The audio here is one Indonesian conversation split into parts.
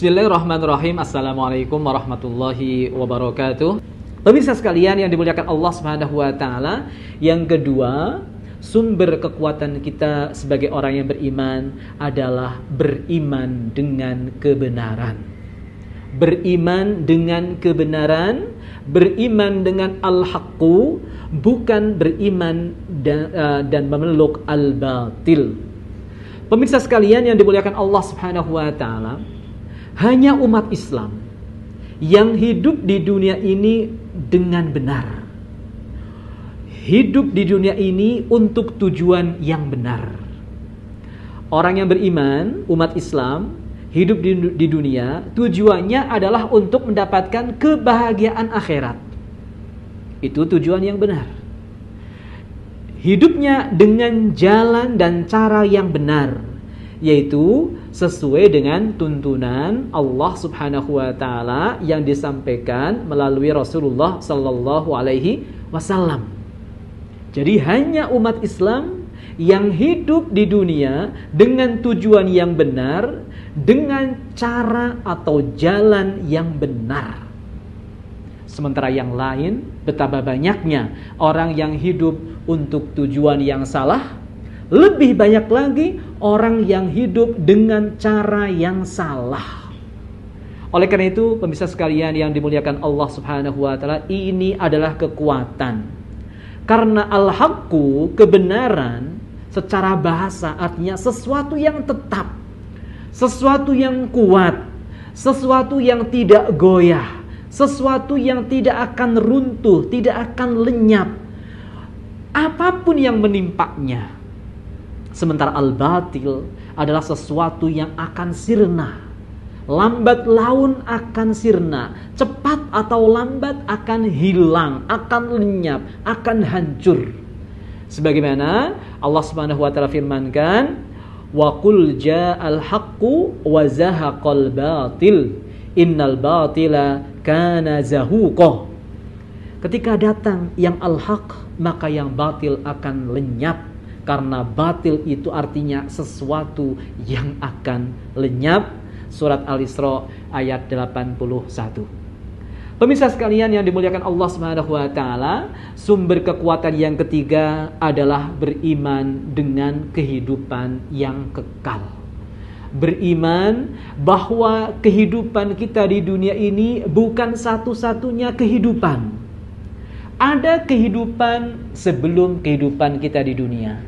Bismillahirrahmanirrahim. Assalamualaikum warahmatullahi wabarakatuh. Pemirsa sekalian yang dimuliakan Allah Subhanahu wa taala, yang kedua, sumber kekuatan kita sebagai orang yang beriman adalah beriman dengan kebenaran. Beriman dengan kebenaran, beriman dengan al-haqqu, bukan beriman dan memeluk al-batil. Pemirsa sekalian yang dimuliakan Allah Subhanahu wa taala, hanya umat Islam yang hidup di dunia ini dengan benar. Hidup di dunia ini untuk tujuan yang benar. Orang yang beriman, umat Islam, hidup di dunia, tujuannya adalah untuk mendapatkan kebahagiaan akhirat. Itu tujuan yang benar. Hidupnya dengan jalan dan cara yang benar, yaitu sesuai dengan tuntunan Allah Subhanahu wa taala yang disampaikan melalui Rasulullah sallallahu alaihi wasallam. Jadi hanya umat Islam yang hidup di dunia dengan tujuan yang benar, dengan cara atau jalan yang benar. Sementara yang lain, betapa banyaknya orang yang hidup untuk tujuan yang salah, lebih banyak lagi orang yang hidup dengan cara yang salah. Oleh karena itu, pemirsa sekalian yang dimuliakan Allah Subhanahu wa taala, ini adalah kekuatan. Karena al-haqqu, kebenaran, secara bahasa artinya sesuatu yang tetap, sesuatu yang kuat, sesuatu yang tidak goyah, sesuatu yang tidak akan runtuh, tidak akan lenyap, apapun yang menimpanya. Sementara al-batil adalah sesuatu yang akan sirna. Lambat laun akan sirna. Cepat atau lambat akan hilang, akan lenyap, akan hancur. Sebagaimana Allah Subhanahu wa taala firmankan, "Wa qul ja'al haqqu wa zahaqal batil. Innal batila kana zahuqa." Ketika datang yang al-haq, maka yang batil akan lenyap. Karena batil itu artinya sesuatu yang akan lenyap. Surat Al-Isra ayat 81. Pemirsa sekalian yang dimuliakan Allah Subhanahu wa taala, sumber kekuatan yang ketiga adalah beriman dengan kehidupan yang kekal. Beriman bahwa kehidupan kita di dunia ini bukan satu-satunya kehidupan. Ada kehidupan sebelum kehidupan kita di dunia.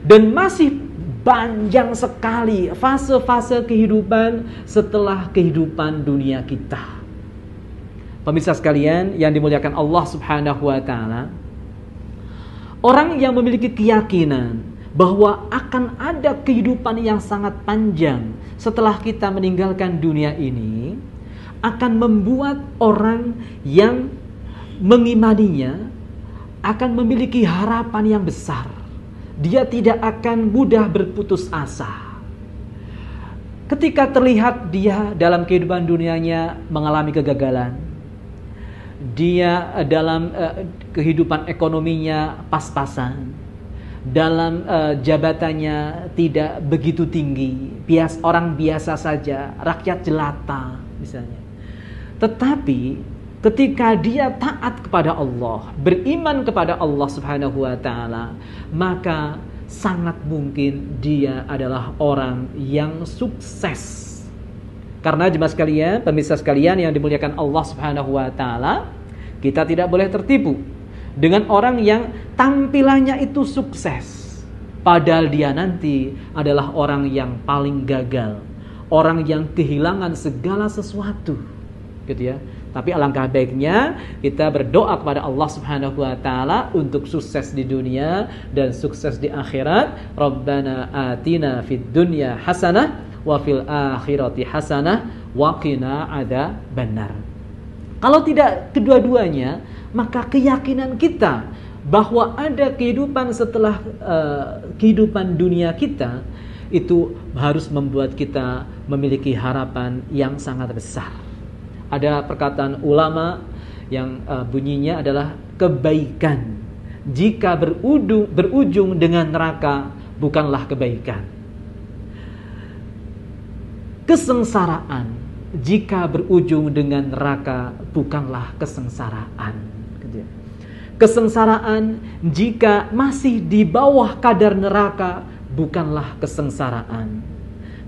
Dan masih panjang sekali fase-fase kehidupan setelah kehidupan dunia kita. Pemirsa sekalian yang dimuliakan Allah Subhanahu wa taala, orang yang memiliki keyakinan bahwa akan ada kehidupan yang sangat panjang setelah kita meninggalkan dunia ini, akan membuat orang yang mengimaninya akan memiliki harapan yang besar. Dia tidak akan mudah berputus asa. Ketika terlihat dia dalam kehidupan dunianya mengalami kegagalan, dia dalam kehidupan ekonominya pas-pasan, dalam jabatannya tidak begitu tinggi, orang biasa saja, rakyat jelata misalnya. Tetapi ketika dia taat kepada Allah, beriman kepada Allah Subhanahu wa taala, maka sangat mungkin dia adalah orang yang sukses. Karena jemaah sekalian, pemirsa sekalian yang dimuliakan Allah Subhanahu wa taala, kita tidak boleh tertipu dengan orang yang tampilannya itu sukses, padahal dia nanti adalah orang yang paling gagal, orang yang kehilangan segala sesuatu, gitu ya. Tapi alangkah baiknya kita berdoa kepada Allah Subhanahu wa taala untuk sukses di dunia dan sukses di akhirat. Rabbana atina fid dunya hasanah wa fil akhirati hasanah wa qina adzabannar. Kalau tidak kedua-duanya, maka keyakinan kita bahwa ada kehidupan setelah kehidupan dunia kita itu harus membuat kita memiliki harapan yang sangat besar. Ada perkataan ulama yang bunyinya adalah kebaikan jika berujung dengan neraka bukanlah kebaikan. Kesengsaraan jika berujung dengan neraka bukanlah kesengsaraan. Kesengsaraan jika masih di bawah kadar neraka bukanlah kesengsaraan.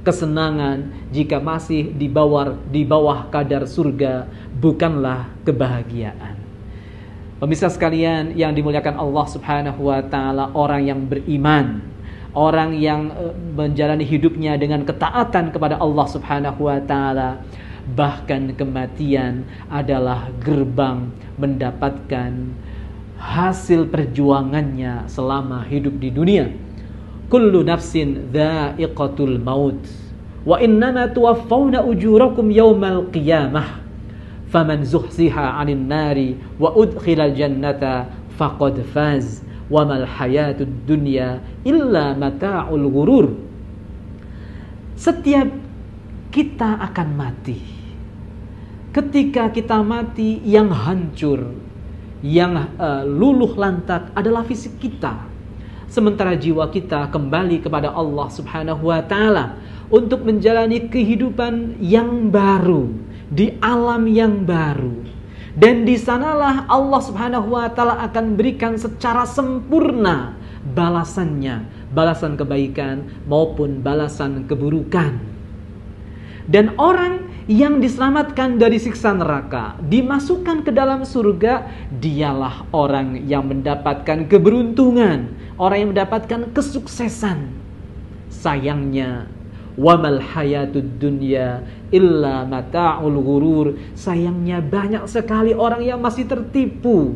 Kesenangan jika masih di bawah kadar surga bukanlah kebahagiaan. Pemirsa sekalian yang dimuliakan Allah Subhanahu wa taala, orang yang beriman, orang yang menjalani hidupnya dengan ketaatan kepada Allah Subhanahu wa taala, bahkan kematian adalah gerbang mendapatkan hasil perjuangannya selama hidup di dunia. Kullu nafsin dha'iqatul maut wa innama tuwaffawna ujurakum yawmal qiyamah faman zuhziha 'anil nari wa udkhilal jannata faqad faz wa mal hayatud dunya illa mata'ul ghurur. Setiap kita akan mati. Ketika kita mati, yang hancur, yang luluh lantak adalah fisik kita. Sementara jiwa kita kembali kepada Allah Subhanahu wa taala untuk menjalani kehidupan yang baru di alam yang baru. Dan di sanalah Allah Subhanahu wa taala akan berikan secara sempurna balasannya, balasan kebaikan maupun balasan keburukan. Dan orang yang diselamatkan dari siksa neraka, dimasukkan ke dalam surga, dialah orang yang mendapatkan keberuntungan, orang yang mendapatkan kesuksesan. Sayangnya, wamal hayatud dunya illa mata'ul ghurur. Sayangnya banyak sekali orang yang masih tertipu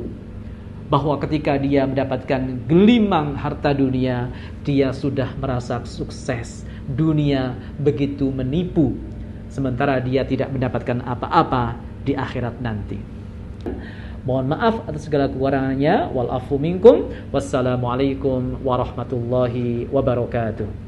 bahwa ketika dia mendapatkan gelimang harta dunia, dia sudah merasa sukses. Dunia begitu menipu, sementara dia tidak mendapatkan apa-apa di akhirat nanti. Mohon maaf atas segala kekurangannya. Wal afu minkum. Wassalamualaikum warahmatullahi wabarakatuh.